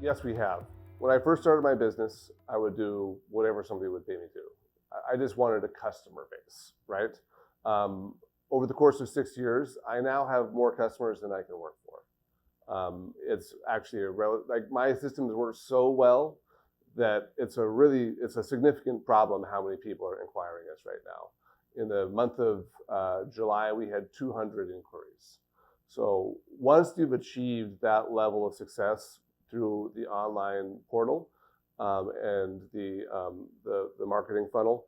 Yes, we have. When I first started my business, I would do whatever somebody would pay me to. I just wanted a customer base, right? Um, Over the course of 6 years, I now have more customers than I can work for. It's actually like my systems work so well that it's a significant problem how many people are inquiring us right now. In the month of July, we had 200 inquiries. So once you've achieved that level of success through the online portal and the marketing funnel,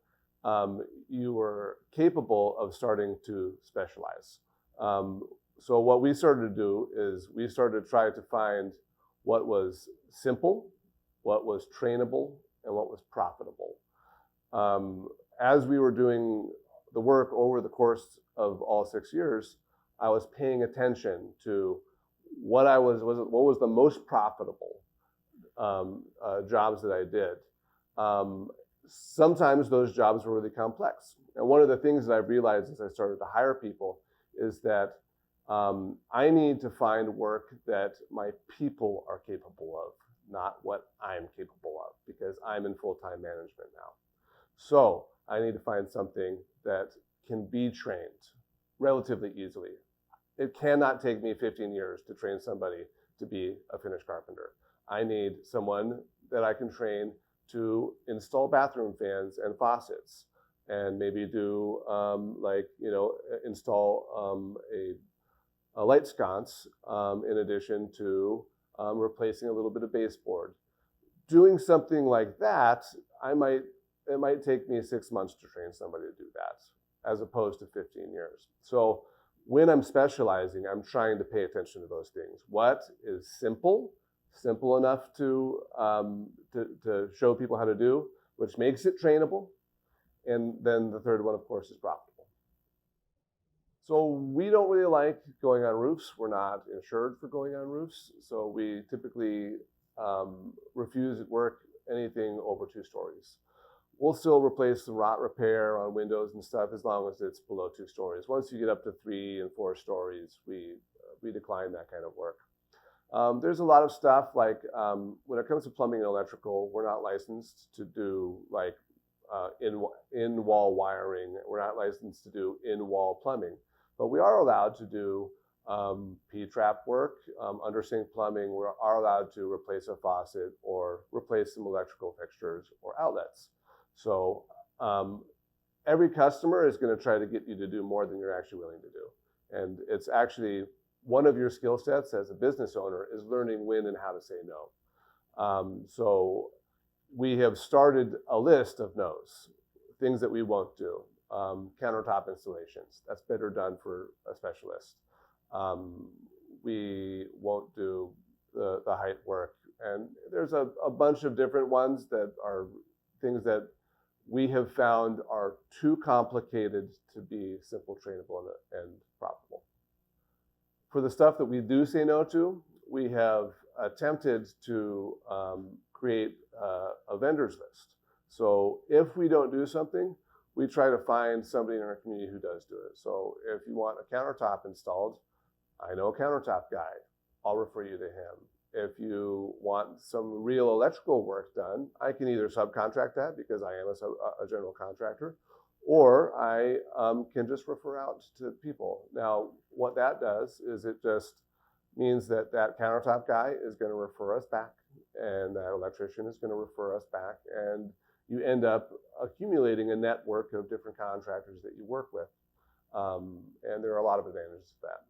you were capable of starting to specialize. So what we started to do is we started to try to find what was simple, what was trainable, and what was profitable. As we were doing the work over the course of all 6 years, I was paying attention to what was the most profitable jobs that I did. Sometimes those jobs were really complex. And one of the things that I've realized as I started to hire people is that I need to find work that my people are capable of, not what I'm capable of, because I'm in full-time management now. So I need to find something that can be trained relatively easily. It cannot take me 15 years to train somebody to be a finished carpenter. I need someone that I can train to install bathroom fans and faucets, and maybe do install a light sconce in addition to replacing a little bit of baseboard. Doing something like that, it might take me 6 months to train somebody to do that, as opposed to 15 years. So when I'm specializing, I'm trying to pay attention to those things. What is simple enough to show people how to do, which makes it trainable, and then the third one, of course, is profitable. So we don't really like going on roofs. We're not insured for going on roofs, so we typically refuse at work anything over 2 stories. We'll still replace the rot repair on windows and stuff as long as it's below 2 stories. Once you get up to 3 and 4 stories, we decline that kind of work. There's a lot of stuff like when it comes to plumbing and electrical, we're not licensed to do like in-wall wiring. We're not licensed to do in-wall plumbing, but we are allowed to do P-trap work, under sink plumbing. We are allowed to replace a faucet or replace some electrical fixtures or outlets. So every customer is going to try to get you to do more than you're actually willing to do. And it's actually one of your skill sets as a business owner is learning when and how to say no. So we have started a list of no's, things that we won't do. Countertop installations, that's better done for a specialist. We won't do the height work. And there's a bunch of different ones that are things that we have found are too complicated to be simple, trainable, and profitable. For the stuff that we do say no to, we have attempted to create a vendors list. So if we don't do something, we try to find somebody in our community who does do it. So if you want a countertop installed, I know a countertop guy. I'll refer you to him. If you want some real electrical work done, I can either subcontract that because I am a general contractor, or I can just refer out to people. Now, what that does is it just means that that countertop guy is going to refer us back, and that electrician is going to refer us back, and you end up accumulating a network of different contractors that you work with. And there are a lot of advantages to that.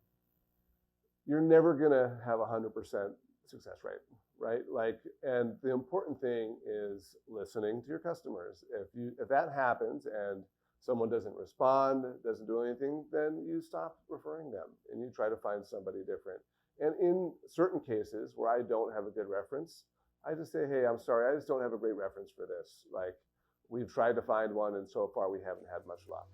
You're never going to have 100% success rate, right? And the important thing is listening to your customers. If that happens and someone doesn't respond, doesn't do anything, then you stop referring them and you try to find somebody different. And in certain cases where I don't have a good reference, I just say, hey, I'm sorry, I just don't have a great reference for this. Like, we've tried to find one and so far we haven't had much luck.